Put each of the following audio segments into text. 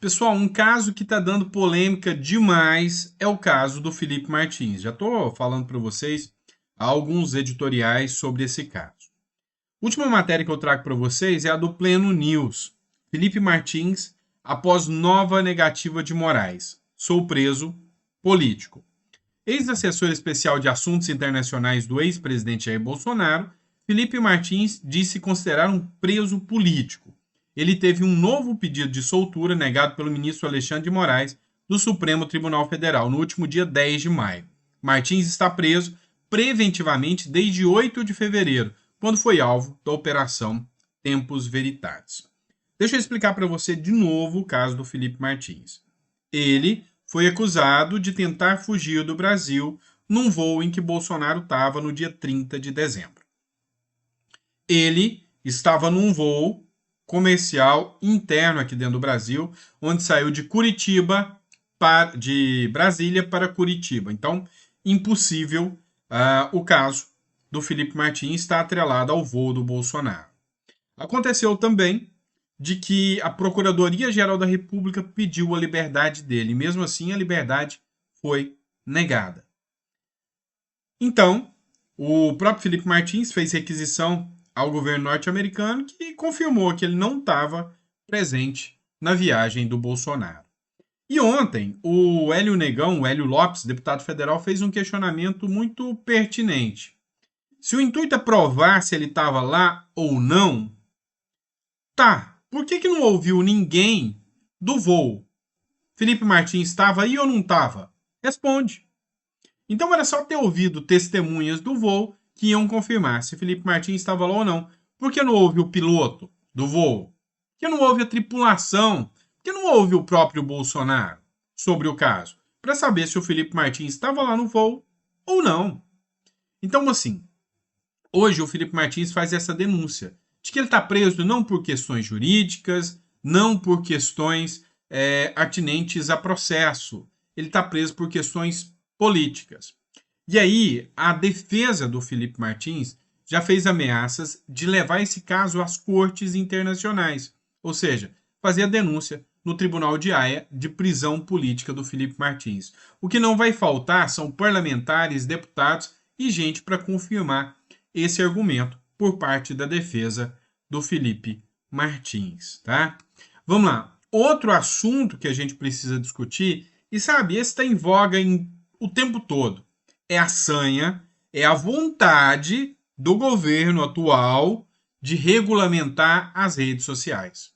Pessoal, um caso que está dando polêmica demais é o caso do Felipe Martins. Já estou falando para vocês alguns editoriais sobre esse caso. A última matéria que eu trago para vocês é a do Pleno News. Felipe Martins, após nova negativa de Moraes. Sou preso político. Ex-assessor especial de assuntos internacionais do ex-presidente Jair Bolsonaro, Felipe Martins disse considerar um preso político. Ele teve um novo pedido de soltura negado pelo ministro Alexandre de Moraes do Supremo Tribunal Federal no último dia 10 de maio. Martins está preso preventivamente desde 8 de fevereiro, quando foi alvo da Operação Tempus Veritatis. Deixa eu explicar para você de novo o caso do Felipe Martins. Ele foi acusado de tentar fugir do Brasil num voo em que Bolsonaro estava no dia 30 de dezembro. Ele estava num voo comercial interno aqui dentro do Brasil, onde saiu de Brasília para Curitiba. Então, impossível o caso do Felipe Martins estar atrelado ao voo do Bolsonaro. Aconteceu também de que a Procuradoria-Geral da República pediu a liberdade dele. Mesmo assim, a liberdade foi negada. Então, o próprio Felipe Martins fez requisição ao governo norte-americano que confirmou que ele não estava presente na viagem do Bolsonaro. E ontem, o Hélio Negão, o Hélio Lopes, deputado federal, fez um questionamento muito pertinente. Se o intuito é provar se ele estava lá ou não, tá, por que não ouviu ninguém do voo? Felipe Martins estava aí ou não estava? Responde. Então era só ter ouvido testemunhas do voo que iam confirmar se Felipe Martins estava lá ou não. Por que não houve o piloto do voo? Por que não houve a tripulação? Por que não houve o próprio Bolsonaro sobre o caso? Para saber se o Felipe Martins estava lá no voo ou não. Então, assim, hoje o Felipe Martins faz essa denúncia de que ele está preso não por questões jurídicas, não por questões atinentes a processo. Ele está preso por questões políticas. E aí, a defesa do Felipe Martins já fez ameaças de levar esse caso às cortes internacionais, ou seja, fazer a denúncia no Tribunal de Haia de prisão política do Felipe Martins. O que não vai faltar são parlamentares, deputados e gente para confirmar esse argumento por parte da defesa do Felipe Martins, tá? Vamos lá. Outro assunto que a gente precisa discutir, e sabe, esse está em voga o tempo todo, é a sanha, é a vontade do governo atual de regulamentar as redes sociais.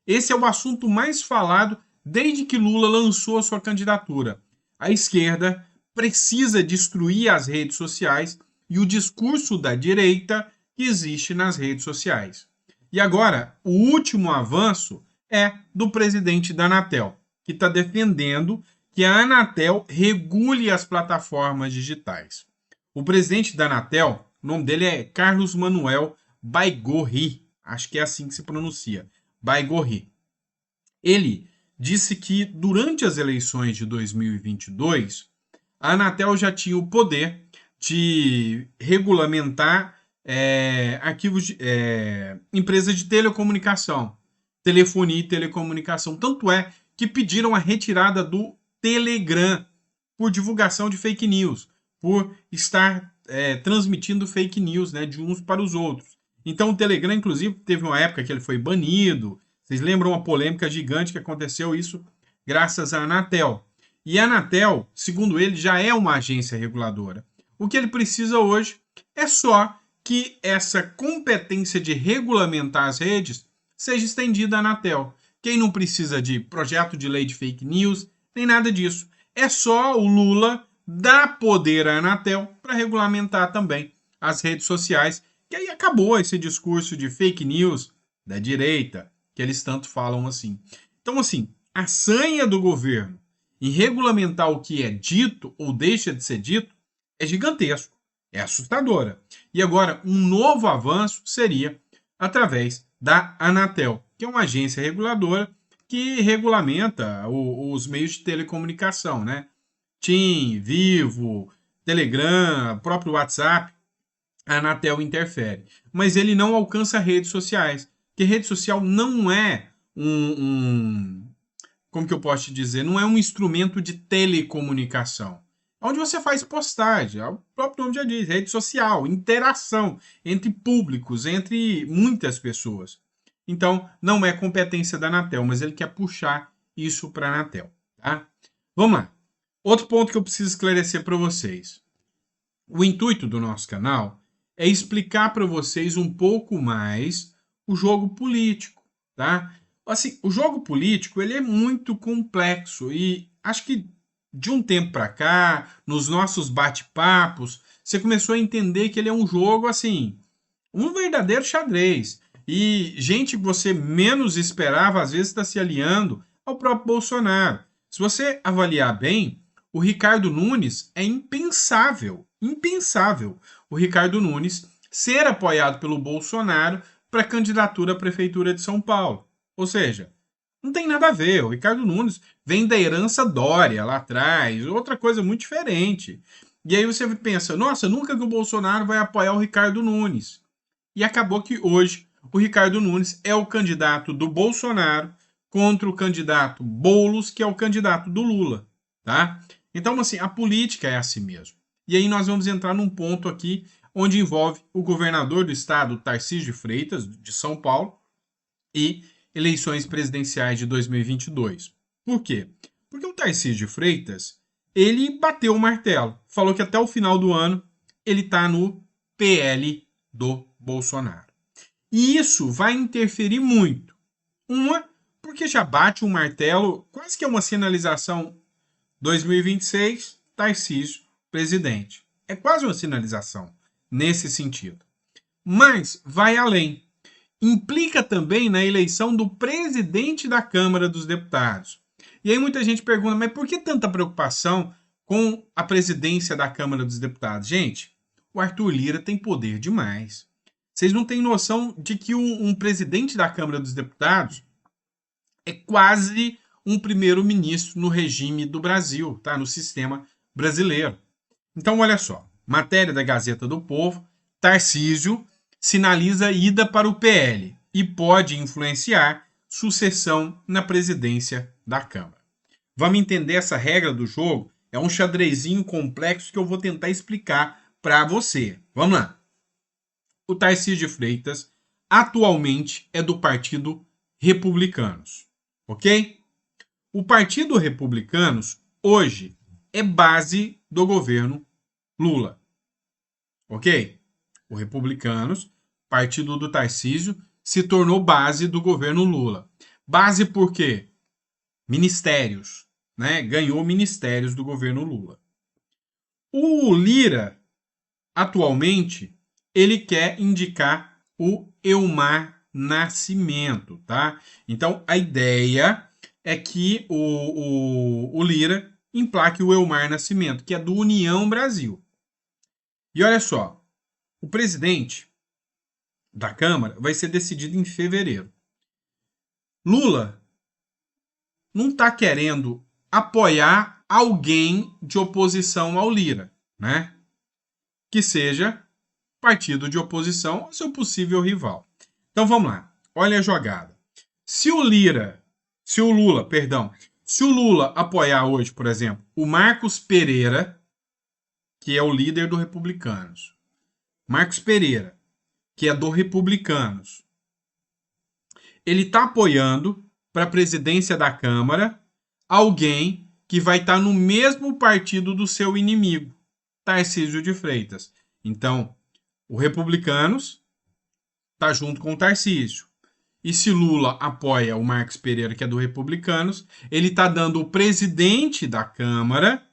Esse é o assunto mais falado desde que Lula lançou a sua candidatura. A esquerda precisa destruir as redes sociais e o discurso da direita que existe nas redes sociais. E agora, o último avanço é do presidente da Anatel, que está defendendo que a Anatel regule as plataformas digitais. O presidente da Anatel, o nome dele é Carlos Manuel Baigorri, acho que é assim que se pronuncia, Baigorri. Ele disse que durante as eleições de 2022, a Anatel já tinha o poder de regulamentar empresas de telecomunicação, telefonia e telecomunicação. Tanto é que pediram a retirada do Telegram por divulgação de fake news, por estar transmitindo fake news, né, de uns para os outros. Então o Telegram, inclusive, teve uma época que ele foi banido. Vocês lembram uma polêmica gigante que aconteceu isso graças à Anatel. E a Anatel, segundo ele, já é uma agência reguladora. O que ele precisa hoje é só que essa competência de regulamentar as redes seja estendida à Anatel. Quem não precisa de projeto de lei de fake news, nem nada disso. É só o Lula dar poder à Anatel para regulamentar também as redes sociais, que aí acabou esse discurso de fake news da direita, que eles tanto falam assim. Então, assim, a sanha do governo em regulamentar o que é dito ou deixa de ser dito é gigantesco, é assustadora. E agora, um novo avanço seria através da Anatel, que é uma agência reguladora que regulamenta os meios de telecomunicação, né? TIM, Vivo, Telegram, próprio WhatsApp, a Anatel interfere. Mas ele não alcança redes sociais, porque rede social não é como que eu posso te dizer, não é um instrumento de telecomunicação. É onde você faz postagem, o próprio nome já diz, rede social, interação entre públicos, entre muitas pessoas. Então, não é competência da Anatel, mas ele quer puxar isso para a Anatel. Tá? Vamos lá. Outro ponto que eu preciso esclarecer para vocês. O intuito do nosso canal é explicar para vocês um pouco mais o jogo político, tá? Assim, o jogo político ele é muito complexo e acho que de um tempo para cá, nos nossos bate-papos, você começou a entender que ele é um jogo assim, um verdadeiro xadrez. E gente que você menos esperava, às vezes está se aliando ao próprio Bolsonaro. Se você avaliar bem, o Ricardo Nunes é impensável, impensável o Ricardo Nunes ser apoiado pelo Bolsonaro para a candidatura à prefeitura de São Paulo. Ou seja, não tem nada a ver. O Ricardo Nunes vem da herança Dória lá atrás, outra coisa muito diferente. E aí você pensa, nossa, nunca que o Bolsonaro vai apoiar o Ricardo Nunes. E acabou que hoje o Ricardo Nunes é o candidato do Bolsonaro contra o candidato Boulos, que é o candidato do Lula, tá? Então, assim, a política é assim mesmo. E aí nós vamos entrar num ponto aqui onde envolve o governador do estado, Tarcísio de Freitas, de São Paulo, e eleições presidenciais de 2022. Por quê? Porque o Tarcísio de Freitas, ele bateu o martelo, falou que até o final do ano ele está no PL do Bolsonaro. E isso vai interferir muito. Uma, porque já bate um martelo, quase que é uma sinalização 2026, Tarcísio, presidente. É quase uma sinalização nesse sentido. Mas vai além. Implica também na eleição do presidente da Câmara dos Deputados. E aí muita gente pergunta, mas por que tanta preocupação com a presidência da Câmara dos Deputados? Gente, o Arthur Lira tem poder demais. Vocês não têm noção de que um presidente da Câmara dos Deputados é quase um primeiro-ministro no regime do Brasil, tá? No sistema brasileiro. Então, olha só. Matéria da Gazeta do Povo. Tarcísio sinaliza ida para o PL e pode influenciar sucessão na presidência da Câmara. Vamos entender essa regra do jogo? É um xadrezinho complexo que eu vou tentar explicar para você. Vamos lá. O Tarcísio de Freitas atualmente é do Partido Republicanos, ok? O Partido Republicanos hoje é base do governo Lula, ok? O Republicanos, partido do Tarcísio, se tornou base do governo Lula. Base por quê? Ministérios, né? Ganhou ministérios do governo Lula. O Lira, atualmente, ele quer indicar o Elmar Nascimento, tá? Então, a ideia é que o Lira emplaque o Elmar Nascimento, que é do União Brasil. E olha só, o presidente da Câmara vai ser decidido em fevereiro. Lula não está querendo apoiar alguém de oposição ao Lira, né? Que seja partido de oposição ao seu possível rival. Então vamos lá, olha a jogada. Se o Lula apoiar hoje, por exemplo, o Marcos Pereira, que é o líder do Republicanos, Marcos Pereira, que é do Republicanos, ele está apoiando para a presidência da Câmara alguém que vai estar no mesmo partido do seu inimigo, Tarcísio de Freitas. Então, o Republicanos está junto com o Tarcísio. E se Lula apoia o Marcos Pereira, que é do Republicanos, ele está dando o presidente da Câmara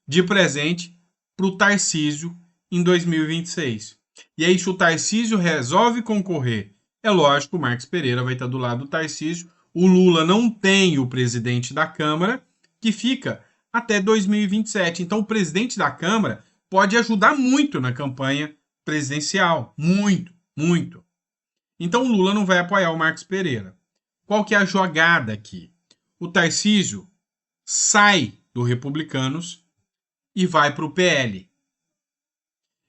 de presente para o Tarcísio em 2026. E aí, se o Tarcísio resolve concorrer, é lógico, o Marcos Pereira vai estar do lado do Tarcísio. O Lula não tem o presidente da Câmara, que fica até 2027. Então, o presidente da Câmara pode ajudar muito na campanha presidencial. Muito, muito. Então, o Lula não vai apoiar o Marcos Pereira. Qual que é a jogada aqui? O Tarcísio sai do Republicanos e vai para o PL.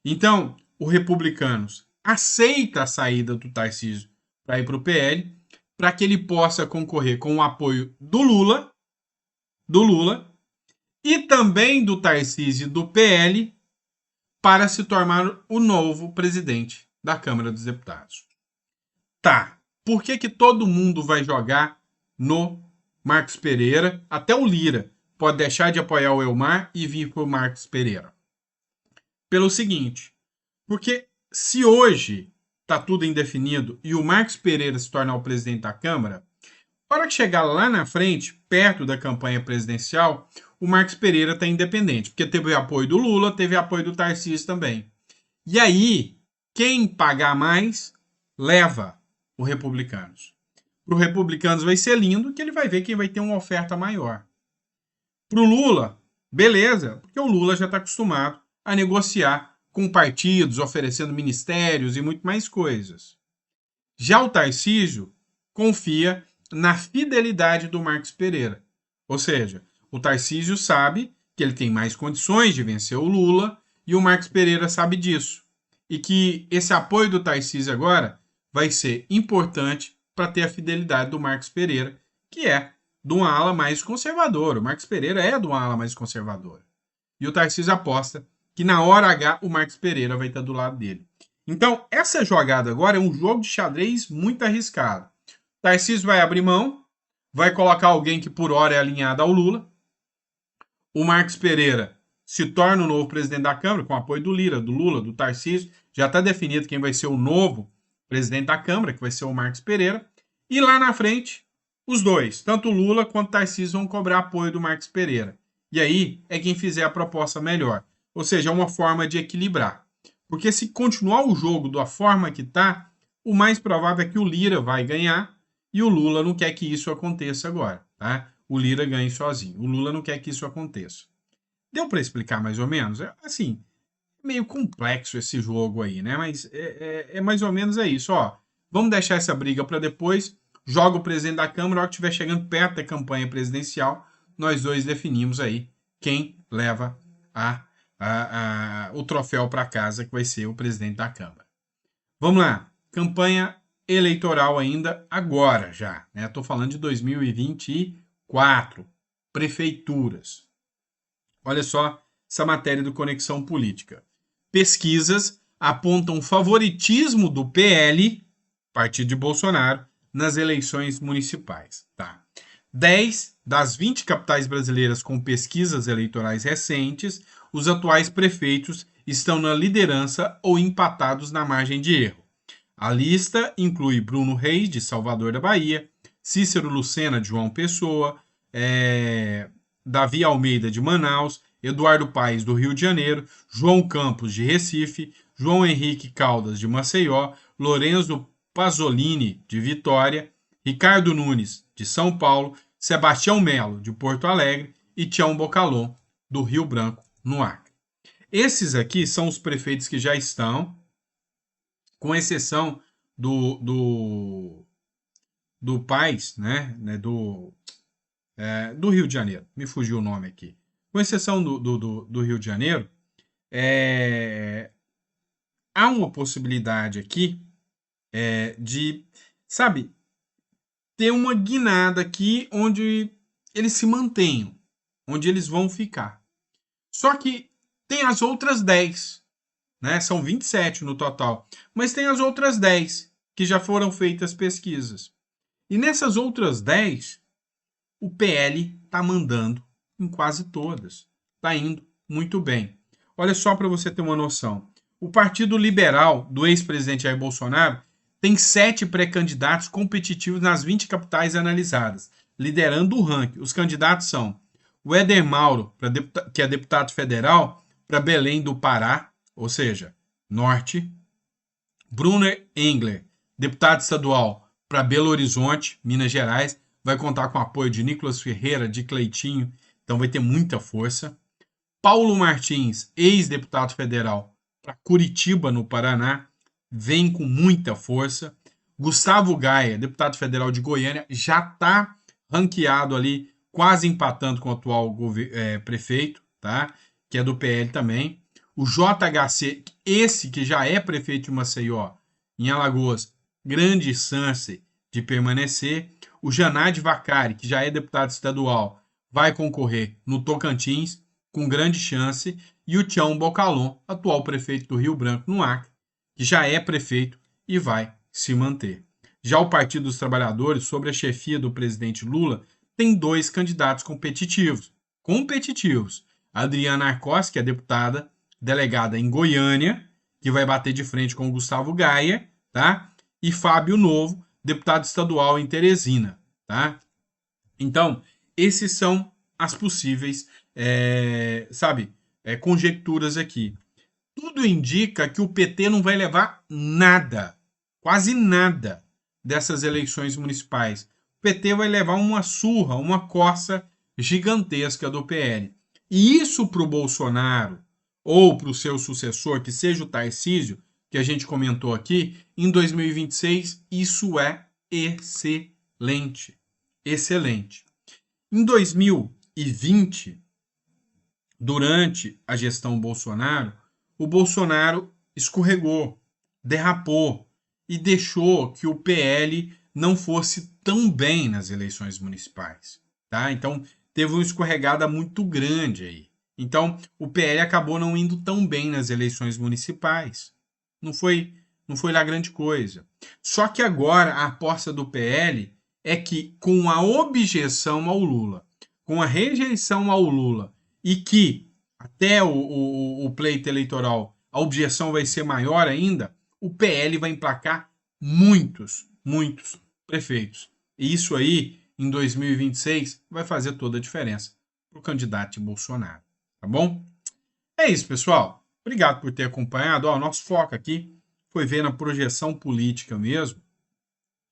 Então, o Republicanos aceita a saída do Tarcísio para ir para o PL, para que ele possa concorrer com o apoio do Lula do Lula e também do Tarcísio do PL para se tornar o novo presidente da Câmara dos Deputados. Tá, por que todo mundo vai jogar no Marcos Pereira? Até o Lira pode deixar de apoiar o Elmar e vir para o Marcos Pereira. Pelo seguinte, porque se hoje está tudo indefinido e o Marcos Pereira se tornar o presidente da Câmara, na hora que chegar lá na frente, perto da campanha presidencial, o Marcos Pereira está independente, porque teve apoio do Lula, teve apoio do Tarcísio também. E aí, quem pagar mais, leva o Republicanos. Para o Republicanos vai ser lindo, que ele vai ver quem vai ter uma oferta maior. Para o Lula, beleza, porque o Lula já está acostumado a negociar com partidos, oferecendo ministérios e muito mais coisas. Já o Tarcísio confia na fidelidade do Marcos Pereira. Ou seja, o Tarcísio sabe que ele tem mais condições de vencer o Lula e o Marcos Pereira sabe disso. E que esse apoio do Tarcísio agora vai ser importante para ter a fidelidade do Marcos Pereira, que é de uma ala mais conservadora. O Marcos Pereira é de uma ala mais conservadora. E o Tarcísio aposta que na hora H o Marcos Pereira vai estar do lado dele. Então, essa jogada agora é um jogo de xadrez muito arriscado. O Tarcísio vai abrir mão, vai colocar alguém que por hora é alinhado ao Lula. O Marcos Pereira se torna o novo presidente da Câmara, com apoio do Lira, do Lula, do Tarcísio. Já está definido quem vai ser o novo presidente da Câmara, que vai ser o Marcos Pereira. E lá na frente, os dois, tanto o Lula quanto o Tarcísio, vão cobrar apoio do Marcos Pereira. E aí é quem fizer a proposta melhor. Ou seja, é uma forma de equilibrar. Porque se continuar o jogo da forma que está, o mais provável é que o Lira vai ganhar e o Lula não quer que isso aconteça agora. Tá? O Lira ganhe sozinho. O Lula não quer que isso aconteça. Deu para explicar mais ou menos? Assim, meio complexo esse jogo aí, né? Mas é mais ou menos isso. Ó, vamos deixar essa briga para depois. Joga o presidente da Câmara, na hora que estiver chegando perto da campanha presidencial, nós dois definimos aí quem leva o troféu para casa, que vai ser o presidente da Câmara. Vamos lá. Campanha eleitoral ainda agora já. Estou falando de 2024. Prefeituras. Olha só essa matéria do Conexão Política. Pesquisas apontam favoritismo do PL, partido de Bolsonaro, nas eleições municipais. Tá? 10 das 20 capitais brasileiras com pesquisas eleitorais recentes, os atuais prefeitos estão na liderança ou empatados na margem de erro. A lista inclui Bruno Reis, de Salvador da Bahia, Cícero Lucena, de João Pessoa, Davi Almeida, de Manaus, Eduardo Paes, do Rio de Janeiro, João Campos, de Recife, João Henrique Caldas, de Maceió, Lorenzo Pasolini, de Vitória, Ricardo Nunes, de São Paulo, Sebastião Melo, de Porto Alegre e Tião Bocalon, do Rio Branco, no Acre. Esses aqui são os prefeitos que já estão, com exceção do Paes, né, do Rio de Janeiro. Me fugiu o nome aqui. Com exceção do Rio de Janeiro, há uma possibilidade aqui de, sabe, ter uma guinada aqui onde eles se mantenham, onde eles vão ficar. Só que tem as outras 10, né? São 27 no total, mas tem as outras 10 que já foram feitas pesquisas. E nessas outras 10, o PL está mandando em quase todas. Está indo muito bem. Olha só para você ter uma noção. O Partido Liberal do ex-presidente Jair Bolsonaro tem 7 pré-candidatos competitivos nas 20 capitais analisadas, liderando o ranking. Os candidatos são o Éder Mauro, que é deputado federal, para Belém do Pará, ou seja, norte. Brunner Engler, deputado estadual para Belo Horizonte, Minas Gerais, vai contar com o apoio de Nicolas Ferreira, de Cleitinho, então vai ter muita força. Paulo Martins, ex-deputado federal para Curitiba, no Paraná, vem com muita força. Gustavo Gaia, deputado federal de Goiânia, já está ranqueado ali, quase empatando com o atual prefeito, tá? Que é do PL também. O JHC, esse que já é prefeito de Maceió, em Alagoas, grande chance de permanecer. O Janade Vacari, que já é deputado estadual, vai concorrer no Tocantins, com grande chance, e o Tião Bocalon, atual prefeito do Rio Branco, no Acre, que já é prefeito e vai se manter. Já o Partido dos Trabalhadores, sob a chefia do presidente Lula, tem 2 candidatos competitivos. A Adriana Arcos, que é deputada, delegada em Goiânia, que vai bater de frente com o Gustavo Gaia, tá? E Fábio Novo, deputado estadual em Teresina, tá? Então, esses são as possíveis, conjecturas aqui. Tudo indica que o PT não vai levar nada, quase nada, dessas eleições municipais. O PT vai levar uma surra, uma coça gigantesca do PL. E isso para o Bolsonaro, ou para o seu sucessor, que seja o Tarcísio, que a gente comentou aqui, em 2026, isso é excelente. Excelente. Em 2020, durante a gestão Bolsonaro, o Bolsonaro escorregou, derrapou e deixou que o PL não fosse tão bem nas eleições municipais, tá? Então, teve uma escorregada muito grande aí. Então, o PL acabou não indo tão bem nas eleições municipais. Não foi lá grande coisa. Só que agora a aposta do PL é que, com a objeção ao Lula, com a rejeição ao Lula, e que até o pleito eleitoral a objeção vai ser maior ainda, o PL vai emplacar muitos prefeitos. E isso aí, em 2026, vai fazer toda a diferença para o candidato Bolsonaro. Tá bom? É isso, pessoal. Obrigado por ter acompanhado. O nosso foco aqui foi ver na projeção política mesmo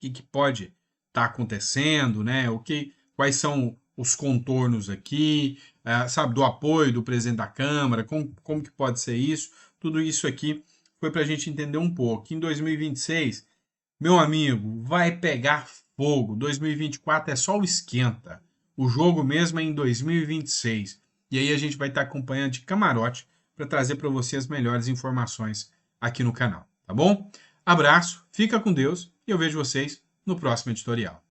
o que pode estar acontecendo, né? Quais são os contornos aqui, do apoio do presidente da Câmara, como que pode ser isso. Tudo isso aqui foi para a gente entender um pouco. Em 2026, meu amigo, vai pegar fogo. 2024 é só o esquenta. O jogo mesmo é em 2026. E aí a gente vai estar acompanhando de camarote para trazer para você as melhores informações aqui no canal, tá bom? Abraço, fica com Deus e eu vejo vocês no próximo editorial.